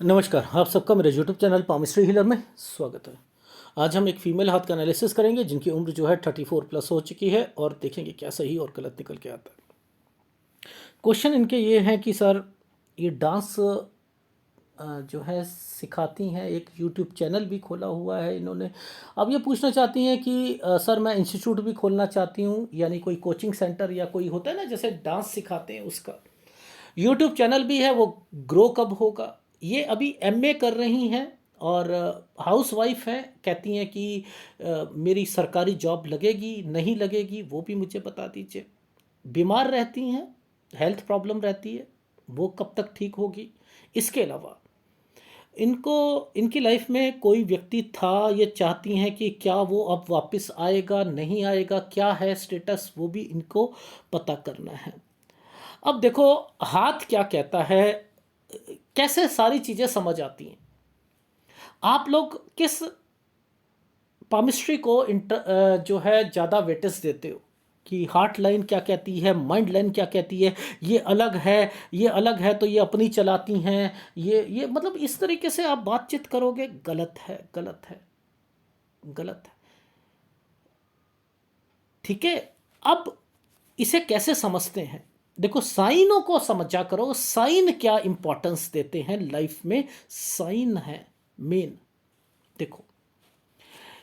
नमस्कार, आप सबका मेरे यूट्यूब चैनल पामिस्ट्री हीलर में स्वागत है। आज हम एक फीमेल हाथ का एनालिसिस करेंगे जिनकी उम्र जो है 34+ हो चुकी है और देखेंगे क्या सही और गलत निकल के आता है। क्वेश्चन इनके ये हैं कि सर ये डांस जो है सिखाती हैं, एक यूट्यूब चैनल भी खोला हुआ है इन्होंने। अब ये पूछना चाहती हैं कि सर मैं इंस्टीट्यूट भी खोलना चाहती हूँ, यानी कोई कोचिंग सेंटर या कोई होता है ना जैसे डांस सिखाते हैं उसका। यूट्यूब चैनल भी है, वो ग्रो कब होगा। ये अभी एमए कर रही हैं और हाउस वाइफ हैं। कहती हैं कि मेरी सरकारी जॉब लगेगी नहीं लगेगी वो भी मुझे बता दीजिए। बीमार रहती हैं, हेल्थ प्रॉब्लम रहती है, वो कब तक ठीक होगी। इसके अलावा इनको इनकी लाइफ में कोई व्यक्ति था, ये चाहती हैं कि क्या वो अब वापस आएगा नहीं आएगा, क्या है स्टेटस, वो भी इनको पता करना है। अब देखो हाथ क्या कहता है, कैसे सारी चीज़ें समझ आती हैं। आप लोग किस पामिस्ट्री को जो है ज़्यादा वेटेज देते हो कि हार्ट लाइन क्या कहती है, माइंड लाइन क्या कहती है, ये अलग है, ये अलग है तो ये अपनी चलाती हैं, ये मतलब इस तरीके से आप बातचीत करोगे, गलत है, गलत है, गलत है। ठीक है। अब इसे कैसे समझते हैं, देखो साइनों को समझा करो। साइन क्या इंपॉर्टेंस देते हैं लाइफ में, साइन है मेन। देखो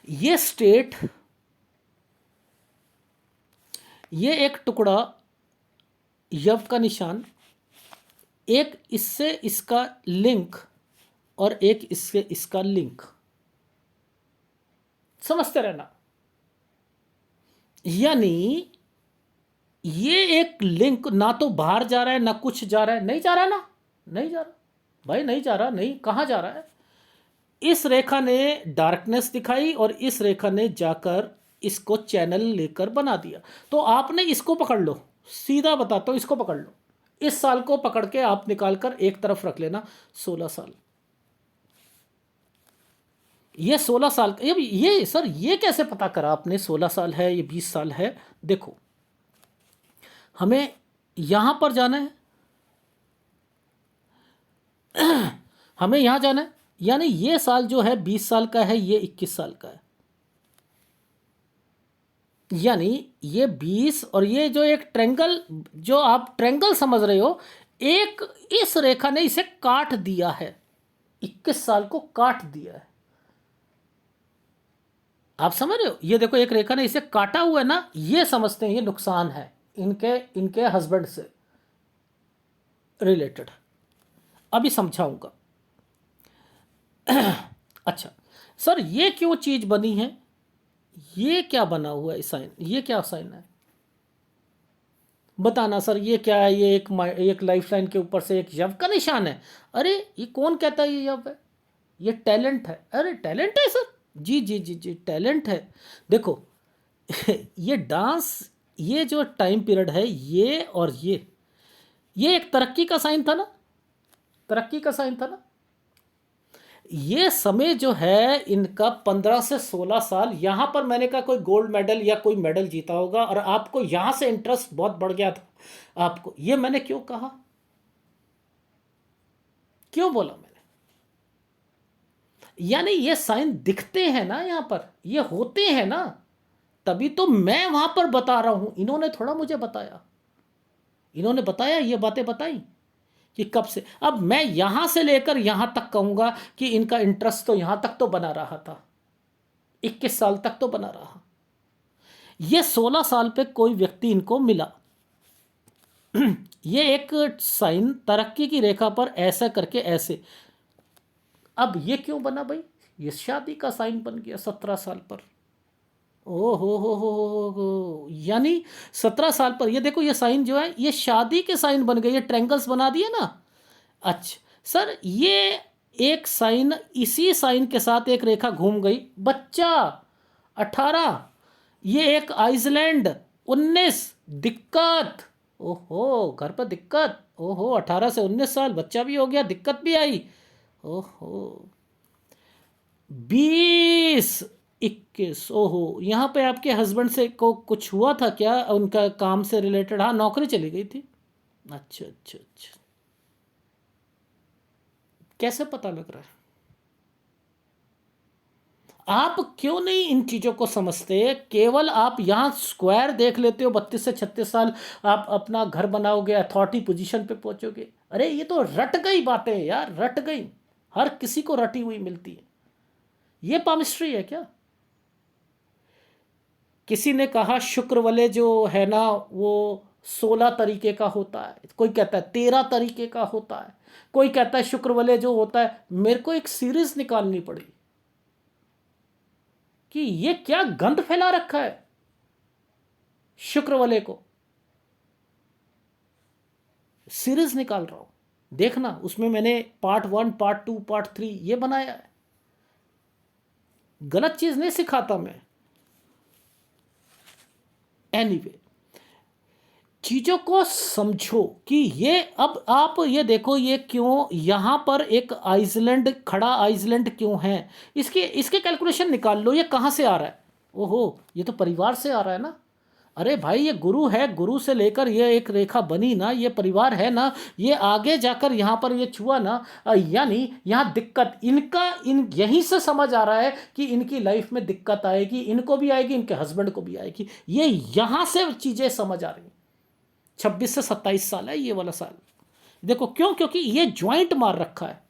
ये स्टेट, ये एक टुकड़ा यव का निशान, एक इससे इसका लिंक और एक इससे इसका लिंक, समझते रहना। यानी ये एक लिंक ना तो बाहर जा रहा है ना कुछ जा रहा है, नहीं जा रहा ना, नहीं जा रहा भाई, नहीं जा रहा, नहीं कहाँ जा रहा है। इस रेखा ने डार्कनेस दिखाई और इस रेखा ने जाकर इसको चैनल लेकर बना दिया। तो आपने इसको पकड़ लो, सीधा बताता हूं, इसको पकड़ लो। इस साल को पकड़ के आप निकाल कर एक तरफ रख लेना, 16 साल। ये 16 साल, ये सर ये कैसे पता करा आपने 16 साल है, ये 20 साल है। देखो हमें यहां पर जाना है, हमें यहां जाना है, यानी ये साल जो है 20 साल का है, ये 21 साल का है। यानी ये 20 और ये जो एक ट्रेंगल, जो आप ट्रेंगल समझ रहे हो, एक इस रेखा ने इसे काट दिया है, 21 साल को काट दिया है। आप समझ रहे हो, ये देखो एक रेखा ने इसे काटा हुआ है ना, ये समझते हैं ये नुकसान है इनके इनके हस्बैंड से रिलेटेड। अभी समझाऊंगा। अच्छा सर ये क्यों चीज बनी है, ये क्या बना हुआ है साइन, ये क्या साइन है बताना सर, ये क्या है। ये एक लाइफ लाइन के ऊपर से एक यव का निशान है। अरे ये कौन कहता है ये यव है, ये टैलेंट है। अरे टैलेंट है सर, जी जी जी जी टैलेंट है। देखो ये डांस, ये जो टाइम पीरियड है, ये और ये एक तरक्की का साइन था ना, तरक्की का साइन था ना। ये समय जो है इनका 15 से 16 साल, यहां पर मैंने कहा कोई गोल्ड मेडल या कोई मेडल जीता होगा और आपको यहां से इंटरेस्ट बहुत बढ़ गया था आपको। ये मैंने क्यों कहा, क्यों बोला मैंने, यानी ये साइन दिखते हैं ना यहां पर, ये होते हैं ना, तभी तो मैं वहां पर बता रहा हूं। इन्होंने थोड़ा मुझे बताया, इन्होंने बताया, ये बातें बताई कि कब से। अब मैं यहां से लेकर यहां तक कहूंगा कि इनका इंटरेस्ट तो यहां तक तो बना रहा था, 21 साल तक तो बना रहा। ये 16 साल पे कोई व्यक्ति इनको मिला, ये एक साइन तरक्की की रेखा पर ऐसा करके ऐसे। अब ये क्यों बना भाई, ये शादी का साइन बन गया 17 साल पर। ओ हो, यानी 17 साल पर ये देखो, ये साइन जो है ये शादी के साइन बन गए, ये ट्रैंगल्स बना दिए ना। अच्छा सर ये एक साइन, इसी साइन के साथ एक रेखा घूम गई, बच्चा 18, ये एक आइसलैंड 19, दिक्कत, ओहो घर पर दिक्कत, ओहो 18 से 19 साल बच्चा भी हो गया, दिक्कत भी आई, ओहो 20 21, ओहो यहाँ पे आपके हस्बैंड से को कुछ हुआ था क्या, उनका काम से रिलेटेड, हाँ नौकरी चली गई थी। अच्छा अच्छा अच्छा, कैसे पता लग रहा है? आप क्यों नहीं इन चीज़ों को समझते? केवल आप यहाँ स्क्वायर देख लेते हो, 32 से 36 साल आप अपना घर बनाओगे, अथॉरिटी पोजीशन पे पहुंचोगे। अरे ये तो रट गई बातें यार, रट गई, हर किसी को रटी हुई मिलती है। ये पामिस्ट्री है क्या? किसी ने कहा शुक्र वाले जो है ना वो 16 तरीके का होता है, कोई कहता है 13 तरीके का होता है, कोई कहता है शुक्र वाले जो होता है। मेरे को एक सीरीज निकालनी पड़ी कि ये क्या गंद फैला रखा है शुक्र वाले को। सीरीज निकाल रहा हूं, देखना, उसमें मैंने पार्ट 1, पार्ट 2, पार्ट 3 ये बनाया है। गलत चीज नहीं सिखाता मैं। एनीवे, चीजों को समझो कि ये, अब आप ये देखो ये क्यों यहां पर एक आइसलैंड खड़ा, आइसलैंड क्यों है, इसके इसके कैलकुलेशन निकाल लो, ये कहां से आ रहा है? ओहो, ये तो परिवार से आ रहा है ना। अरे भाई ये गुरु है, गुरु से लेकर ये एक रेखा बनी ना, ये परिवार है ना, ये आगे जाकर यहाँ पर ये छुआ ना, यानी यहाँ दिक्कत इनका, इन यहीं से समझ आ रहा है कि इनकी लाइफ में दिक्कत आएगी, इनको भी आएगी, इनके हस्बैंड को भी आएगी। ये यहाँ से चीज़ें समझ आ रही हैं। 26 से 27 साल है ये वाला साल। देखो क्यों, क्योंकि ये ज्वाइंट मार रखा है।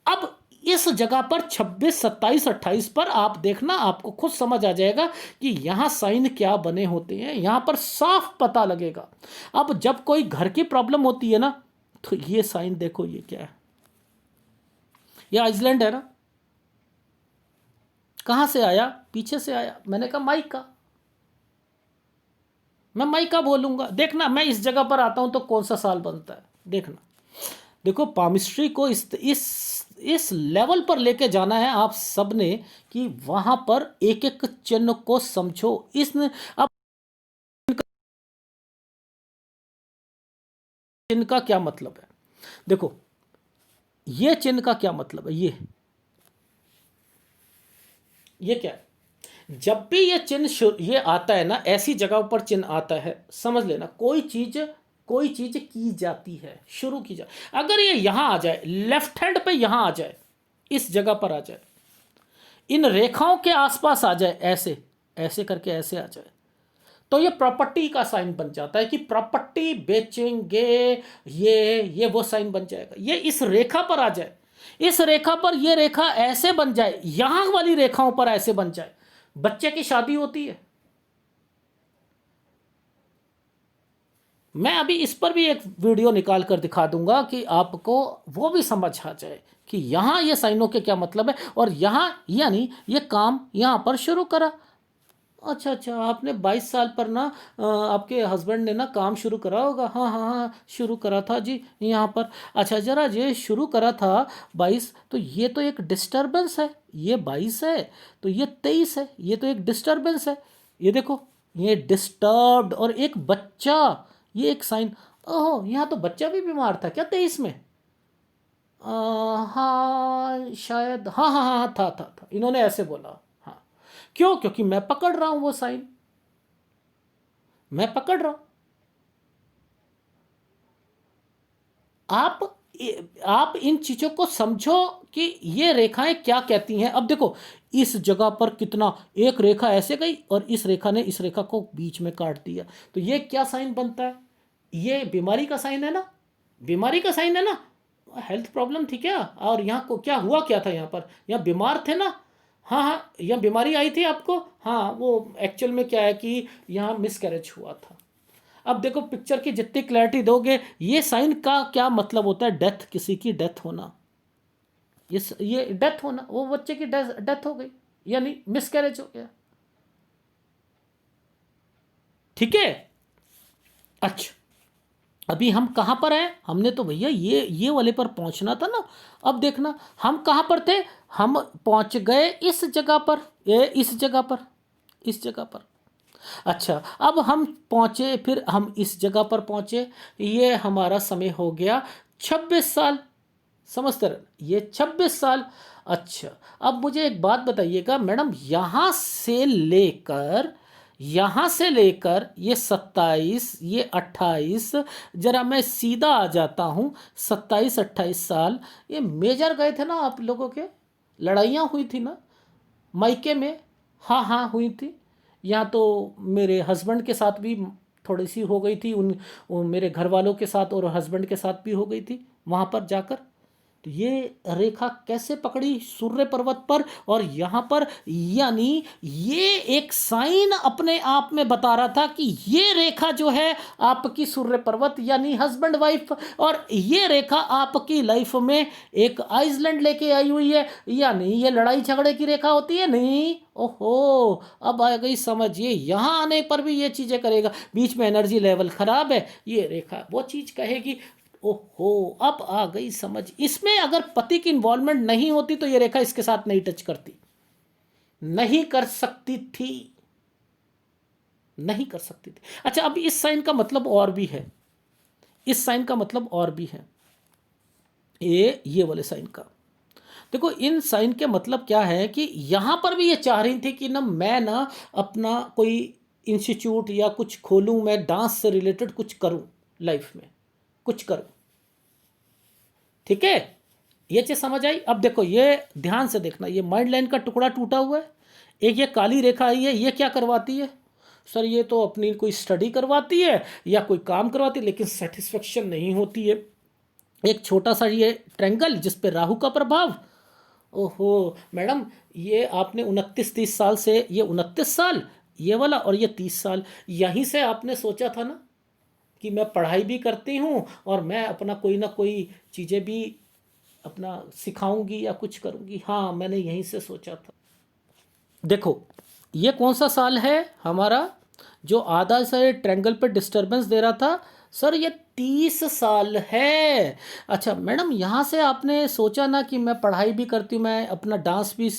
अब इस जगह पर 26, 27, 28 पर आप देखना, आपको खुद समझ आ जाएगा कि यहां साइन क्या बने होते हैं, यहां पर साफ पता लगेगा। अब जब कोई घर की प्रॉब्लम होती है ना, तो ये साइन देखो, ये क्या है? ये आइसलैंड है ना। कहां से आया? पीछे से आया। मैंने कहा माइका, मैं माइका बोलूंगा। देखना मैं इस जगह पर आता हूं तो कौन सा साल बनता है, देखना। देखो पामिस्ट्री को इस लेवल पर लेके जाना है आप सबने कि वहां पर एक एक चिन्ह को समझो। इस अब चिन्ह का क्या मतलब है? देखो ये चिन्ह का क्या मतलब है, ये क्या है? जब भी ये चिन्ह ये आता है ना, ऐसी जगह पर चिन्ह आता है, समझ लेना कोई चीज की जाती है, शुरू की जाए। अगर ये यहां आ जाए, लेफ्ट हैंड पे यहां आ जाए, इस जगह पर आ जाए, इन रेखाओं के आसपास आ जाए, ऐसे ऐसे करके ऐसे आ जाए, तो ये प्रॉपर्टी का साइन बन जाता है कि प्रॉपर्टी बेचेंगे। ये वो साइन बन जाएगा। ये इस रेखा पर आ जाए, इस रेखा पर ये रेखा ऐसे बन जाए, यहां वाली रेखाओं पर ऐसे बन जाए, बच्चे की शादी होती है। मैं अभी इस पर भी एक वीडियो निकाल कर दिखा दूंगा कि आपको वो भी समझ आ जाए कि यहां ये साइनों के क्या मतलब है, और यहां यानी ये काम यहां पर शुरू करा। अच्छा अच्छा, आपने 22 साल पर ना आपके हस्बैंड ने ना काम शुरू करा होगा। हाँ हाँ हाँ, शुरू करा था जी यहाँ पर। अच्छा जरा, ये शुरू करा था 22, तो ये तो एक डिस्टरबेंस है। ये 22 है तो ये 23 है, ये तो एक डिस्टरबेंस है। ये देखो, ये डिस्टर्ब्ड और एक बच्चा, ये एक साइन। ओहो, यहाँ तो बच्चा भी बीमार था क्या 23 में? हाँ शायद, हाँ हाँ हाँ, था, इन्होंने ऐसे बोला। हाँ, क्यों? क्योंकि मैं पकड़ रहा हूं वो साइन, मैं पकड़ रहा हूं। आप आप इन चीजों को समझो कि ये रेखाएं क्या कहती हैं। अब देखो इस जगह पर कितना, एक रेखा ऐसे गई और इस रेखा ने इस रेखा को बीच में काट दिया, तो ये क्या साइन बनता है? ये बीमारी का साइन है ना, बीमारी का साइन है ना। हेल्थ प्रॉब्लम थी क्या? और यहाँ को क्या हुआ, क्या था यहाँ पर? यहाँ बीमार थे ना। हाँ हाँ, यहाँ बीमारी आई थी आपको। हाँ, वो एक्चुअल में क्या है कि यहाँ मिसकैरेज हुआ था। अब देखो पिक्चर की जितनी क्लैरिटी दोगे, ये साइन का क्या मतलब होता है? डेथ, किसी की डेथ होना। ये डेथ होना, वो बच्चे की डेथ हो गई, यानी मिसकैरेज हो गया। ठीक है। अच्छा, अभी हम कहाँ पर हैं? हमने तो भैया ये वाले पर पहुंचना था ना। अब देखना हम कहाँ पर थे। हम पहुंच गए इस जगह पर, इस जगह पर, इस जगह पर। अच्छा, अब हम पहुंचे, फिर हम इस जगह पर पहुंचे। ये हमारा समय हो गया 26 साल। समझते रहे, ये 26 साल। अच्छा, अब मुझे एक बात बताइएगा मैडम, यहाँ से लेकर यहां से लेकर ये 27, ये 28, जरा मैं सीधा आ जाता हूं, 27 28 साल ये मेजर गए थे ना आप लोगों के, लड़ाइयाँ हुई थी ना मायके में। हाँ हाँ हुई थी। यहाँ तो मेरे हस्बैंड के साथ भी थोड़ी सी हो गई थी, उन वो मेरे घर वालों के साथ और हस्बैंड के साथ भी हो गई थी वहाँ पर जाकर। तो ये रेखा कैसे पकड़ी सूर्य पर्वत पर और यहाँ पर, यानी ये एक साइन अपने आप में बता रहा था कि ये रेखा जो है आपकी सूर्य पर्वत यानी हस्बैंड वाइफ, और ये रेखा आपकी लाइफ में एक आइसलैंड लेके आई हुई है। यानी ये लड़ाई झगड़े की रेखा होती है नहीं। ओहो, अब आ गई समझ। ये यहाँ आने पर भी ये चीज़ें करेगा, बीच में एनर्जी लेवल खराब है, ये रेखा वो चीज़ कहेगी। ओहो, अब आ गई समझ। इसमें अगर पति की इन्वॉल्वमेंट नहीं होती तो ये रेखा इसके साथ नहीं टच करती, नहीं कर सकती थी, नहीं कर सकती थी। अच्छा, अब इस साइन का मतलब और भी है, इस साइन का मतलब और भी है, ये वाले साइन का। देखो इन साइन के मतलब क्या है कि यहां पर भी ये चाह रही थी कि ना मैं ना अपना कोई इंस्टीट्यूट या कुछ खोलूं, मैं डांस से रिलेटेड कुछ करूं लाइफ में, कुछ करूं। ठीक है, ये चीज समझ आई। अब देखो ये ध्यान से देखना, ये माइंड लाइन का टुकड़ा टूटा हुआ है, एक ये काली रेखा आई है, ये क्या करवाती है सर? ये तो अपनी कोई स्टडी करवाती है या कोई काम करवाती है, लेकिन सेटिस्फेक्शन नहीं होती है। एक छोटा सा ये ट्रैंगल जिस पे राहु का प्रभाव। ओहो मैडम, ये आपने 29 30 साल से, ये 29 साल ये वाला और ये 30 साल, यहीं से आपने सोचा था ना कि मैं पढ़ाई भी करती हूँ और मैं अपना कोई ना कोई चीज़ें भी अपना सिखाऊंगी या कुछ करूंगी। हाँ, मैंने यहीं से सोचा था। देखो ये कौन सा साल है हमारा जो आधा से ट्रैंगल पे डिस्टरबेंस दे रहा था? सर ये 30 साल है। अच्छा मैडम, यहाँ से आपने सोचा ना कि मैं पढ़ाई भी करती हूँ, मैं अपना डांस भी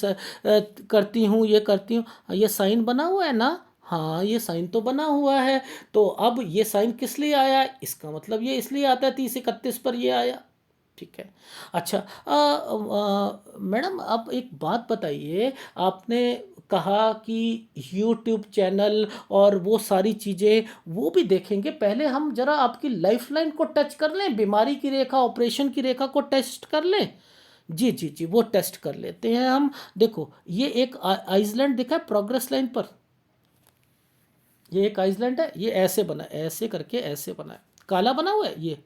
करती हूँ, ये करती हूँ, ये साइन बना हुआ है ना? हाँ ये साइन तो बना हुआ है। तो अब ये साइन किस लिए आया? इसका मतलब ये इसलिए आता है 30 31 पर ये आया। ठीक है। अच्छा मैडम आप एक बात बताइए, आपने कहा कि यूट्यूब चैनल और वो सारी चीज़ें वो भी देखेंगे, पहले हम जरा आपकी लाइफ लाइन को टच कर लें, बीमारी की रेखा, ऑपरेशन की रेखा को टेस्ट कर लें। जी जी जी, वो टेस्ट कर लेते हैं हम। देखो ये एक आइसलैंड दिखा है प्रोग्रेस लाइन पर, ये एक आइसलैंड है, ये ऐसे बना है, ऐसे करके ऐसे बना है, काला बना हुआ है ये।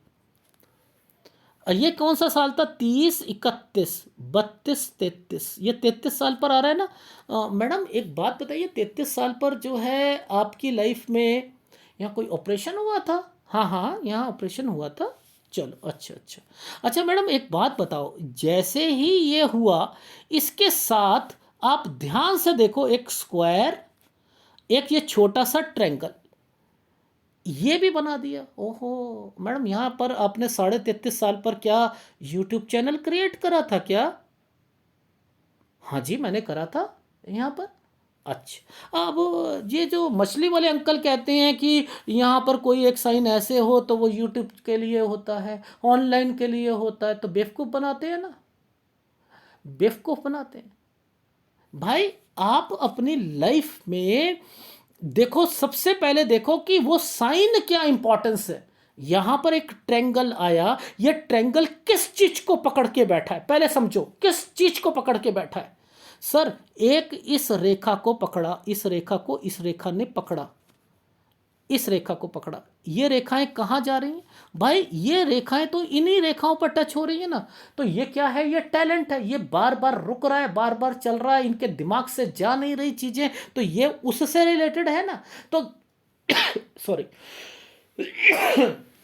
और ये कौन सा साल था? 30 31 32 33, ये 33 साल पर आ रहा है ना। मैडम एक बात बताइए, 33 साल पर जो है आपकी लाइफ में यहाँ कोई ऑपरेशन हुआ था? हाँ हाँ यहाँ ऑपरेशन हुआ था। चलो अच्छा अच्छा। अच्छा मैडम एक बात बताओ, जैसे ही ये हुआ इसके साथ आप ध्यान से देखो, एक स्क्वायर, एक ये छोटा सा ट्रैंगल, ये भी बना दिया। ओहो मैडम, यहाँ पर आपने 33.5 साल पर क्या यूट्यूब चैनल क्रिएट करा था क्या? हाँ जी मैंने करा था यहाँ पर। अच्छा, अब ये जो मछली वाले अंकल कहते हैं कि यहाँ पर कोई एक साइन ऐसे हो तो वो यूट्यूब के लिए होता है, ऑनलाइन के लिए होता है, तो बेवकूफ़ बनाते हैं ना, बेवकूफ़ बनाते हैं। भाई आप अपनी लाइफ में देखो, सबसे पहले देखो कि वो साइन क्या इंपॉर्टेंस है। यहां पर एक ट्रेंगल आया, ये ट्रेंगल किस चीज को पकड़ के बैठा है, पहले समझो किस चीज को पकड़ के बैठा है। सर एक इस रेखा को पकड़ा, इस रेखा को इस रेखा ने पकड़ा, इस रेखा को पकड़ा। ये रेखाएं कहाँ जा रही हैं भाई? ये रेखाएं तो इन्हीं रेखाओं पर टच हो रही है ना। तो ये क्या है? ये टैलेंट है, ये बार बार रुक रहा है, बार बार चल रहा है, इनके दिमाग से जा नहीं रही चीजें, तो ये उससे रिलेटेड है ना। तो सॉरी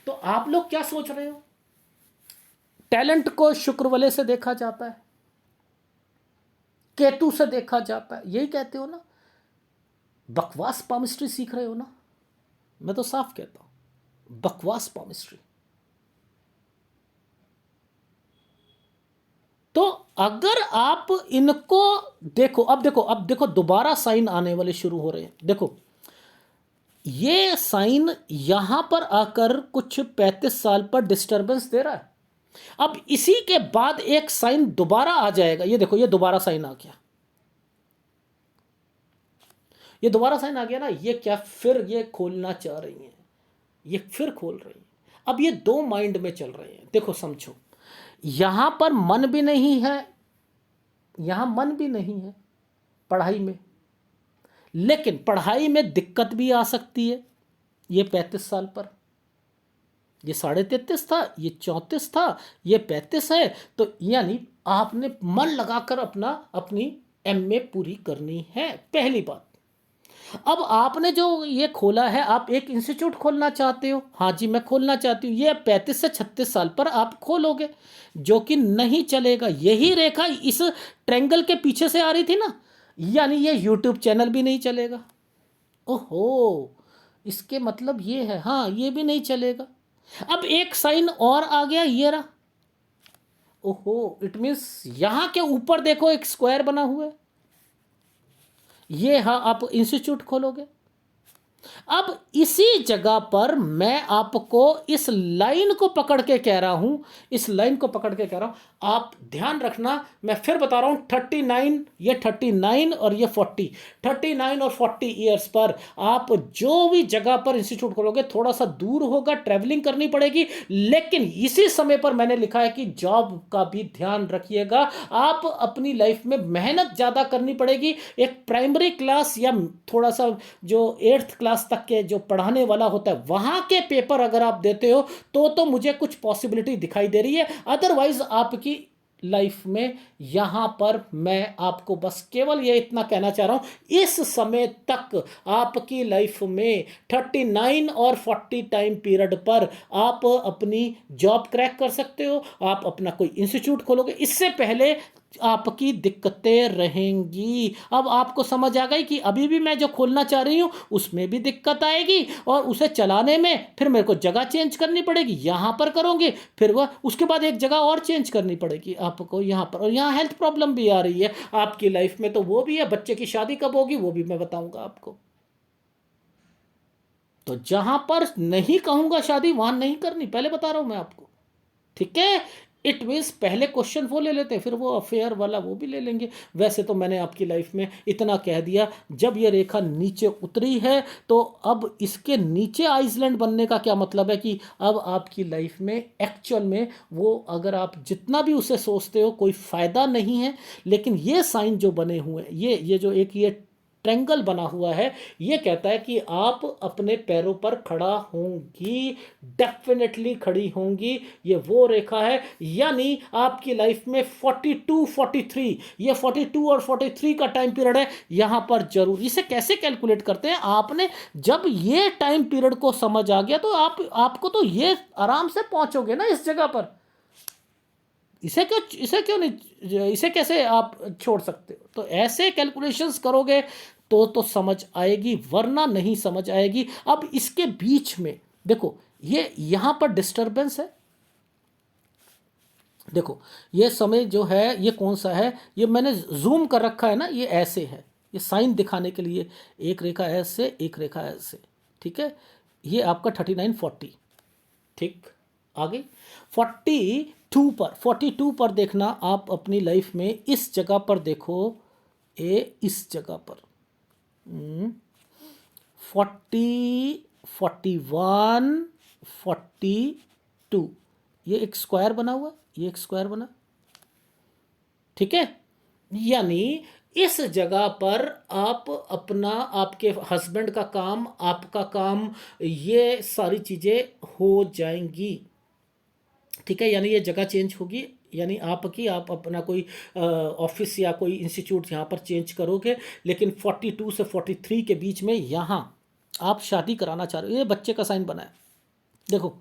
तो आप लोग क्या सोच रहे हो? टैलेंट को शुक्र वाले से देखा जाता है, केतु से देखा जाता है, यही कहते हो ना? बकवास पामिस्ट्री सीख रहे हो ना, मैं तो साफ कहता हूं बकवास पामिस्ट्री। तो अगर आप इनको देखो, अब देखो दोबारा साइन आने वाले शुरू हो रहे हैं। देखो ये साइन यहां पर आकर कुछ 35 साल पर डिस्टरबेंस दे रहा है। अब इसी के बाद एक साइन दोबारा आ जाएगा, ये देखो ये दोबारा साइन आ गया, ये दोबारा साइन आ गया ना, ये क्या फिर ये खोलना चाह रही हैं, ये फिर खोल रही हैं। अब ये दो माइंड में चल रहे हैं। देखो समझो, यहां पर मन भी नहीं है, यहां मन भी नहीं है पढ़ाई में, लेकिन पढ़ाई में दिक्कत भी आ सकती है। ये 35 साल पर, ये 33.5 था, ये 34 था, ये 35 है, तो यानी आपने मन लगाकर अपनी एमए पूरी करनी है, पहली बात। अब आपने जो ये खोला है, आप एक इंस्टीट्यूट खोलना चाहते हो, हाँ जी मैं खोलना चाहती हूँ, ये 35 से 36 साल पर आप खोलोगे, जो कि नहीं चलेगा। यही रेखा इस ट्रेंगल के पीछे से आ रही थी ना, यानी ये यूट्यूब चैनल भी नहीं चलेगा। ओहो, इसके मतलब ये है, हाँ ये भी नहीं चलेगा। अब एक साइन और आ गया, ये रहा। ओहो, इट मीन्स यहां के ऊपर देखो एक स्क्वायर बना हुआ है, ये हाँ आप इंस्टीट्यूट खोलोगे। अब इसी जगह पर मैं आपको इस लाइन को पकड़ के कह रहा हूं, इस लाइन को पकड़ के कह रहा हूं, आप ध्यान रखना, मैं फिर बता रहा हूं, 39, ये 39 और ये 40, 39 और 40 ईयर्स पर आप जो भी जगह पर इंस्टीट्यूट खोलोगे, थोड़ा सा दूर होगा, ट्रैवलिंग करनी पड़ेगी, लेकिन इसी समय पर मैंने लिखा है कि जॉब का भी ध्यान रखिएगा। आप अपनी लाइफ में मेहनत ज़्यादा करनी पड़ेगी। एक प्राइमरी क्लास या थोड़ा सा जो 8th क्लास तक के जो पढ़ाने वाला होता है, वहां के पेपर अगर आप देते हो तो मुझे कुछ पॉसिबिलिटी दिखाई दे रही है। अदरवाइज आपकी लाइफ में यहां पर मैं आपको बस केवल ये इतना कहना चाह रहा हूं, इस समय तक आपकी लाइफ में 39 और 40 टाइम पीरियड पर आप अपनी जॉब क्रैक कर सकते हो, आप अपना कोई इंस्टीट्यूट खोलोगे। इससे पहले आपकी दिक्कतें रहेंगी। अब आपको समझ आ गई कि अभी भी मैं जो खोलना चाह रही हूं उसमें भी दिक्कत आएगी, और उसे चलाने में फिर मेरे को जगह चेंज करनी पड़ेगी, यहां पर करोगे फिर वह उसके बाद एक जगह और चेंज करनी पड़ेगी आपको यहां पर, और यहां हेल्थ प्रॉब्लम भी आ रही है आपकी लाइफ में, तो वो भी है। बच्चे की शादी कब होगी वो भी मैं बताऊंगा आपको। तो जहां पर नहीं कहूंगा शादी वहां नहीं करनी, पहले बता रहा हूं मैं आपको, ठीक है। इट मीन्स पहले क्वेश्चन वो ले लेते हैं, फिर वो अफेयर वाला वो भी ले लेंगे। वैसे तो मैंने आपकी लाइफ में इतना कह दिया, जब ये रेखा नीचे उतरी है तो अब इसके नीचे आइसलैंड बनने का क्या मतलब है कि अब आपकी लाइफ में एक्चुअल में वो, अगर आप जितना भी उसे सोचते हो कोई फ़ायदा नहीं है। लेकिन ये साइन जो बने हुए हैं, ये जो एक ये ट्रेंगल बना हुआ है, ये कहता है कि आप अपने पैरों पर खड़ा होंगी, डेफिनेटली खड़ी होंगी। ये वो रेखा है, यानी आपकी लाइफ में 42 43, ये 42 और 43 का टाइम पीरियड है यहां पर जरूर। इसे कैसे कैलकुलेट करते हैं, आपने जब ये टाइम पीरियड को समझ आ गया तो आपको तो ये आराम से पहुंचोगे ना इस जगह पर। इसे क्यों नहीं, इसे कैसे आप छोड़ सकते हो? तो ऐसे कैलकुलेशंस करोगे तो समझ आएगी, वरना नहीं समझ आएगी। अब इसके बीच में देखो, ये यहां पर डिस्टरबेंस है। देखो ये समय जो है ये कौन सा है, ये मैंने जूम कर रखा है ना, ये ऐसे है, ये साइन दिखाने के लिए, एक रेखा ऐसे एक रेखा ऐसे, ठीक है। ये आपका 39 40, ठीक। आगे 42 पर देखना, आप अपनी लाइफ में इस जगह पर देखो, इस जगह पर 40 41 42, ये एक स्क्वायर बना हुआ, ये एक स्क्वायर बना, ठीक है। यानी इस जगह पर आप अपना, आपके हस्बैंड का काम, आपका काम, ये सारी चीज़ें हो जाएंगी, ठीक है। यानी ये जगह चेंज होगी, यानी आप अपना कोई ऑफिस या कोई इंस्टीट्यूट यहाँ पर चेंज करोगे। लेकिन 42 से 43 के बीच में यहाँ आप शादी कराना चाह रहे हो, ये बच्चे का साइन बना है, देखो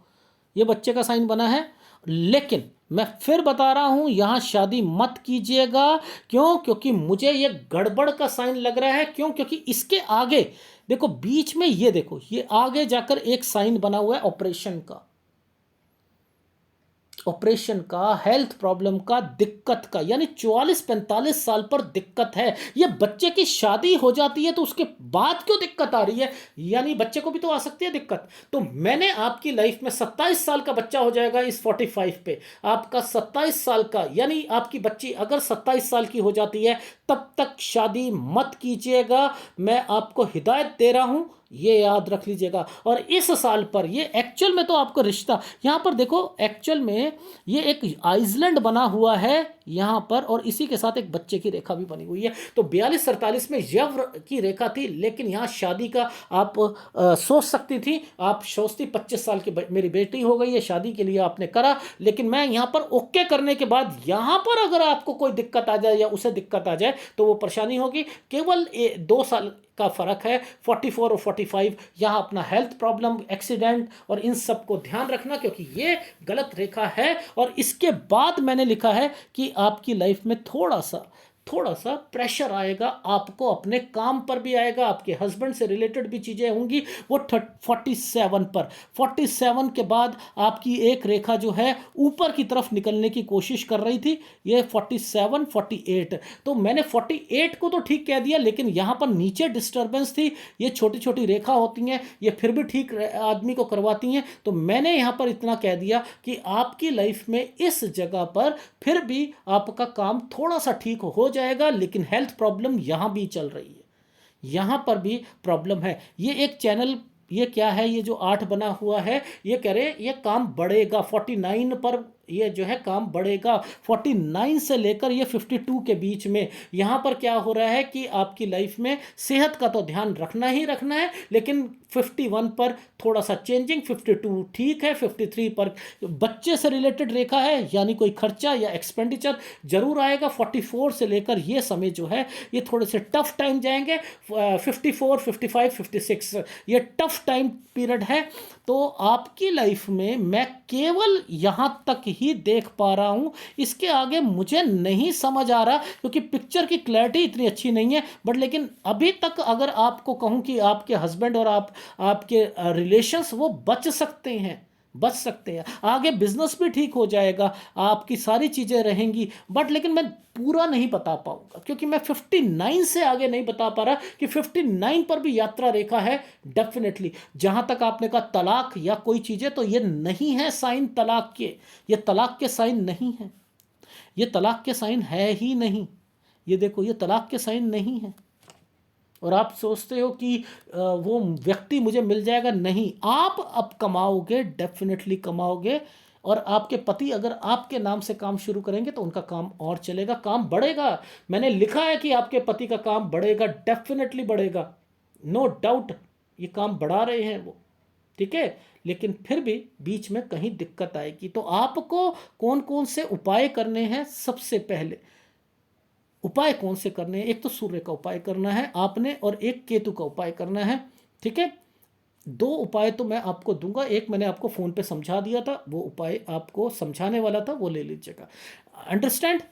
ये बच्चे का साइन बना है। लेकिन मैं फिर बता रहा हूं, यहां शादी मत कीजिएगा। क्यों? क्योंकि मुझे ये गड़बड़ का साइन लग रहा है। क्यों? क्योंकि इसके आगे देखो, बीच में ये देखो, ये आगे जाकर एक साइन बना हुआ है ऑपरेशन का। ऑपरेशन का, हेल्थ प्रॉब्लम का, दिक्कत का, यानी 44-45 साल पर दिक्कत है। ये बच्चे की शादी हो जाती है तो उसके बाद क्यों दिक्कत आ रही है? यानी बच्चे को भी तो आ सकती है दिक्कत। तो मैंने आपकी लाइफ में 27 साल का बच्चा हो जाएगा इस 45 पे, आपका 27 साल का, यानी आपकी बच्ची अगर 27 साल की हो जाती है तब तक शादी मत कीजिएगा। मैं आपको हिदायत दे रहा हूं, ये याद रख लीजिएगा। और इस साल पर ये एक्चुअल में तो आपको रिश्ता, यहां पर देखो एक्चुअल में ये एक आइसलैंड बना हुआ है यहां पर, और इसी के साथ एक बच्चे की रेखा भी बनी हुई है। तो 42-47 में यव्र की रेखा थी, लेकिन यहां शादी का आप सोच सकती थी, आप सोचती 25 साल की मेरी बेटी हो गई है, शादी के लिए आपने करा, लेकिन मैं यहां पर ओके करने के बाद यहां पर अगर आपको कोई दिक्कत आ जाए या उसे दिक्कत आ जाए तो वो परेशानी होगी। केवल 2 साल का फर्क है, 44 और 45। यहाँ अपना हेल्थ प्रॉब्लम, एक्सीडेंट और इन सब को ध्यान रखना, क्योंकि ये गलत रेखा है। और इसके बाद मैंने लिखा है कि आपकी लाइफ में थोड़ा सा प्रेशर आएगा, आपको अपने काम पर भी आएगा, आपके हस्बैंड से रिलेटेड भी चीज़ें होंगी। वो 47 पर, 47 के बाद आपकी एक रेखा जो है ऊपर की तरफ निकलने की कोशिश कर रही थी, ये 47, 48। तो मैंने 48 को तो ठीक कह दिया, लेकिन यहाँ पर नीचे डिस्टर्बेंस थी। ये छोटी छोटी रेखा होती हैं, ये फिर भी ठीक आदमी को करवाती हैं। तो मैंने यहाँ पर इतना कह दिया कि आपकी लाइफ में इस जगह पर फिर भी आपका काम थोड़ा सा ठीक हो जाएगा, लेकिन हेल्थ प्रॉब्लम यहां भी चल रही है, यहां पर भी प्रॉब्लम है। ये एक चैनल, ये क्या है, ये जो 8 बना हुआ है, ये कह रहे ये काम बढ़ेगा 49 पर, ये जो है काम बढ़ेगा 49 से लेकर ये 52 के बीच में। यहाँ पर क्या हो रहा है कि आपकी लाइफ में सेहत का तो ध्यान रखना ही रखना है, लेकिन 51 पर थोड़ा सा चेंजिंग, 52 ठीक है, 53 पर बच्चे से रिलेटेड रेखा है, यानी कोई खर्चा या एक्सपेंडिचर जरूर आएगा। 44 से लेकर ये समय जो है ये थोड़े से टफ टाइम जाएंगे। 54, 55, 56 ये टफ टाइम पीरियड है। तो आपकी लाइफ में मैं केवल यहाँ तक ही देख पा रहा हूँ, इसके आगे मुझे नहीं समझ आ रहा, क्योंकि पिक्चर की क्लैरिटी इतनी अच्छी नहीं है। बट लेकिन अभी तक अगर आपको कहूँ कि आपके हस्बैंड और आपके रिलेशंस वो बच सकते हैं, आगे बिजनेस भी ठीक हो जाएगा, आपकी सारी चीज़ें रहेंगी। बट लेकिन मैं पूरा नहीं बता पाऊंगा, क्योंकि मैं 59 से आगे नहीं बता पा रहा कि 59 पर भी यात्रा रेखा है डेफिनेटली। जहां तक आपने कहा तलाक या कोई चीज़ें, तो ये नहीं है साइन तलाक के, ये तलाक के साइन नहीं है, ये तलाक के साइन है ही नहीं। ये देखो, ये तलाक के साइन नहीं है। और आप सोचते हो कि वो व्यक्ति मुझे मिल जाएगा, नहीं, आप अब कमाओगे, डेफिनेटली कमाओगे। और आपके पति अगर आपके नाम से काम शुरू करेंगे तो उनका काम और चलेगा, काम बढ़ेगा। मैंने लिखा है कि आपके पति का काम बढ़ेगा, डेफिनेटली बढ़ेगा, नो डाउट, ये काम बढ़ा रहे हैं वो, ठीक है। लेकिन फिर भी बीच में कहीं दिक्कत आएगी। तो आपको कौन कौन से उपाय करने हैं? सबसे पहले उपाय कौन से करने हैं? एक तो सूर्य का उपाय करना है आपने, और एक केतु का उपाय करना है, ठीक है। 2 उपाय तो मैं आपको दूंगा, एक मैंने आपको फ़ोन पे समझा दिया था, वो उपाय आपको समझाने वाला था, वो ले लीजिएगा, अंडरस्टैंड,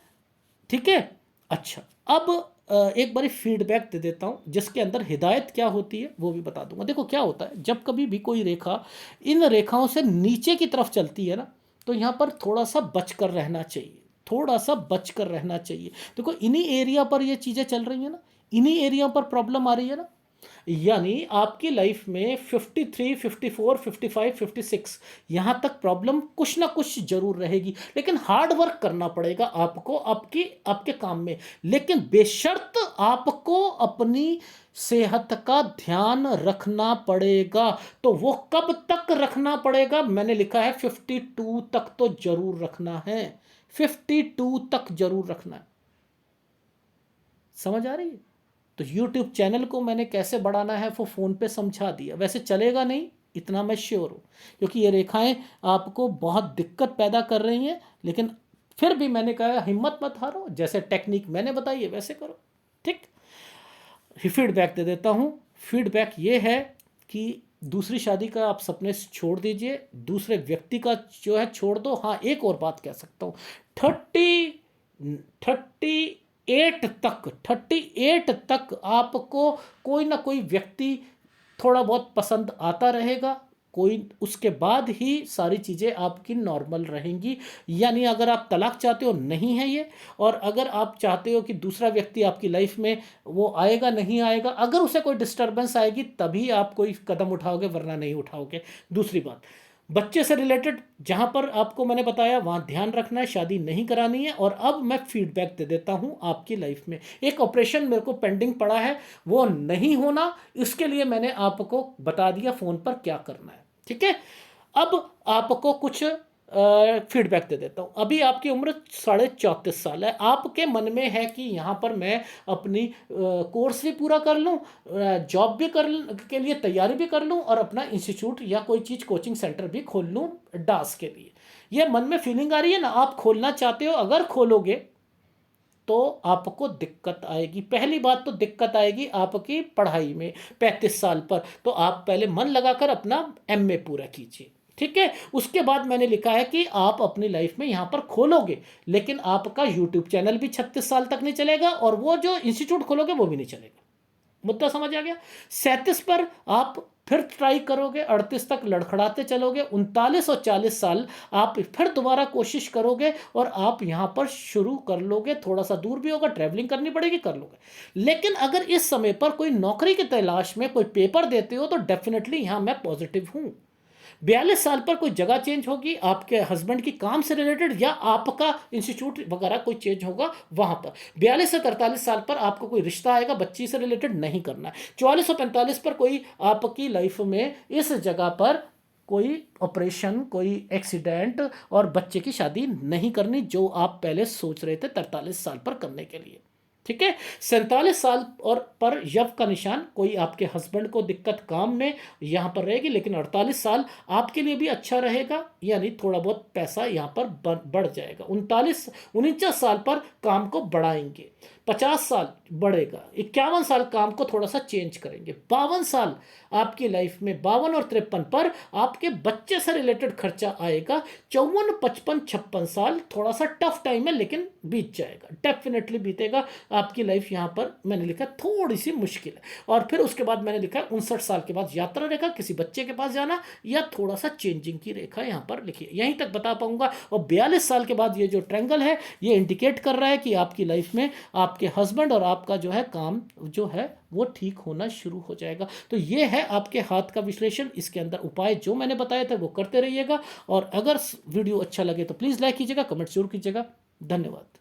ठीक है। अच्छा, अब एक बारी फीडबैक दे देता हूँ, जिसके अंदर हिदायत क्या होती है वो भी बता दूंगा। देखो क्या होता है, जब कभी भी कोई रेखा इन रेखाओं से नीचे की तरफ चलती है ना, तो यहाँ पर थोड़ा सा बचकर रहना चाहिए, थोड़ा सा बचकर रहना चाहिए। देखो इन्हीं एरिया पर ये चीज़ें चल रही हैं ना, इन्हीं एरिया पर प्रॉब्लम आ रही है ना, यानी आपकी लाइफ में 53, 54, 55, 56 यहां तक प्रॉब्लम कुछ ना कुछ जरूर रहेगी, लेकिन हार्ड वर्क करना पड़ेगा आपको आपके काम में। लेकिन बेशर्त आपको अपनी सेहत का ध्यान रखना पड़ेगा। तो वो कब तक रखना पड़ेगा? मैंने लिखा है 52 तक तो जरूर रखना है, 52 तक जरूर रखना है। समझ आ रही है? तो YouTube चैनल को मैंने कैसे बढ़ाना है वो फ़ोन पे समझा दिया। वैसे चलेगा नहीं, इतना मैं श्योर हूँ, क्योंकि ये रेखाएं आपको बहुत दिक्कत पैदा कर रही हैं। लेकिन फिर भी मैंने कहा हिम्मत मत हारो, जैसे टेक्निक मैंने बताई है वैसे करो, ठीक। फीडबैक दे देता हूँ। फीडबैक ये है कि दूसरी शादी का आप सपने छोड़ दीजिए, दूसरे व्यक्ति का जो है छोड़ दो। हाँ, एक और बात कह सकता हूँ, 38 तक आपको कोई ना कोई व्यक्ति थोड़ा बहुत पसंद आता रहेगा, कोई उसके बाद ही सारी चीज़ें आपकी नॉर्मल रहेंगी। यानी अगर आप तलाक चाहते हो, नहीं है ये। और अगर आप चाहते हो कि दूसरा व्यक्ति आपकी लाइफ में वो आएगा नहीं आएगा, अगर उसे कोई डिस्टरबेंस आएगी तभी आप कोई कदम उठाओगे, वरना नहीं उठाओगे। दूसरी बात, बच्चे से रिलेटेड जहां पर आपको मैंने बताया वहां ध्यान रखना है, शादी नहीं करानी है। और अब मैं फीडबैक दे देता हूं आपकी लाइफ में। एक ऑपरेशन मेरे को पेंडिंग पड़ा है, वो नहीं होना, इसके लिए मैंने आपको बता दिया फ़ोन पर क्या करना है। ठीक है, अब आपको कुछ फीडबैक दे देता हूँ। अभी आपकी उम्र 34.5 साल है। आपके मन में है कि यहाँ पर मैं अपनी कोर्स भी पूरा कर लूँ, जॉब भी के लिए तैयारी भी कर लूँ, और अपना इंस्टीट्यूट या कोई चीज़ कोचिंग सेंटर भी खोल लूँ डांस के लिए। ये मन में फीलिंग आ रही है ना, आप खोलना चाहते हो। अगर खोलोगे तो आपको दिक्कत आएगी। पहली बात तो दिक्कत आएगी आपकी पढ़ाई में। 35 साल पर तो आप पहले मन लगाकर अपना एमए पूरा कीजिए। ठीक है, उसके बाद मैंने लिखा है कि आप अपनी लाइफ में यहां पर खोलोगे, लेकिन आपका यूट्यूब चैनल भी 36 साल तक नहीं चलेगा, और वो जो इंस्टीट्यूट खोलोगे वो भी नहीं चलेगा। मुद्दा समझ आ गया। 37 पर आप फिर ट्राई करोगे, 38 तक लड़खड़ाते चलोगे, 39 और 40 साल आप फिर दोबारा कोशिश करोगे, और आप यहां पर शुरू कर लोगे। थोड़ा सा दूर भी होगा, ट्रैवलिंग करनी पड़ेगी, कर लोगे। लेकिन अगर इस समय पर कोई नौकरी की तलाश में कोई पेपर देते हो तो डेफिनेटली यहां मैं पॉजिटिव हूं। 42 साल पर कोई जगह चेंज होगी, आपके हस्बैंड की काम से रिलेटेड, या आपका इंस्टीट्यूट वगैरह कोई चेंज होगा वहां पर। 42 से 43 साल पर आपको कोई रिश्ता आएगा, बच्ची से रिलेटेड नहीं करना है। 44 और 45 पर कोई आपकी लाइफ में इस जगह पर कोई ऑपरेशन, कोई एक्सीडेंट और बच्चे की शादी नहीं करनी, जो आप पहले सोच रहे थे 43 साल पर करने के लिए। ठीक है, 47 साल और पर यव का निशान, कोई आपके हस्बैंड को दिक्कत काम में यहां पर रहेगी। लेकिन 48 साल आपके लिए भी अच्छा रहेगा, यानी थोड़ा बहुत पैसा यहां पर बढ़ जाएगा। 49 साल पर काम को बढ़ाएंगे। 50 साल बढ़ेगा। 51 साल काम को थोड़ा सा चेंज करेंगे। 52 साल आपकी लाइफ में, 52 और 53 पर आपके बच्चे से रिलेटेड खर्चा आएगा। 54, 55, 56 साल थोड़ा सा टफ टाइम है, लेकिन बीत जाएगा, डेफिनेटली बीतेगा। आपकी लाइफ यहां पर मैंने लिखा थोड़ी सी मुश्किल है। और फिर उसके बाद मैंने लिखा 59 साल के बाद यात्रा रेखा, किसी बच्चे के पास जाना, या थोड़ा सा चेंजिंग की रेखा यहां पर लिखी है। यहीं तक बता पाऊंगा। और 42 साल के बाद ये जो ट्रैंगल है, ये इंडिकेट कर रहा है कि आपकी लाइफ में आपके हस्बैंड और आपका जो है काम जो है वो ठीक होना शुरू हो जाएगा। तो ये है आपके हाथ का विश्लेषण। इसके अंदर उपाय जो मैंने बताए थे वो करते रहिएगा। और अगर वीडियो अच्छा लगे तो प्लीज़ लाइक कीजिएगा, कमेंट जरूर कीजिएगा। धन्यवाद।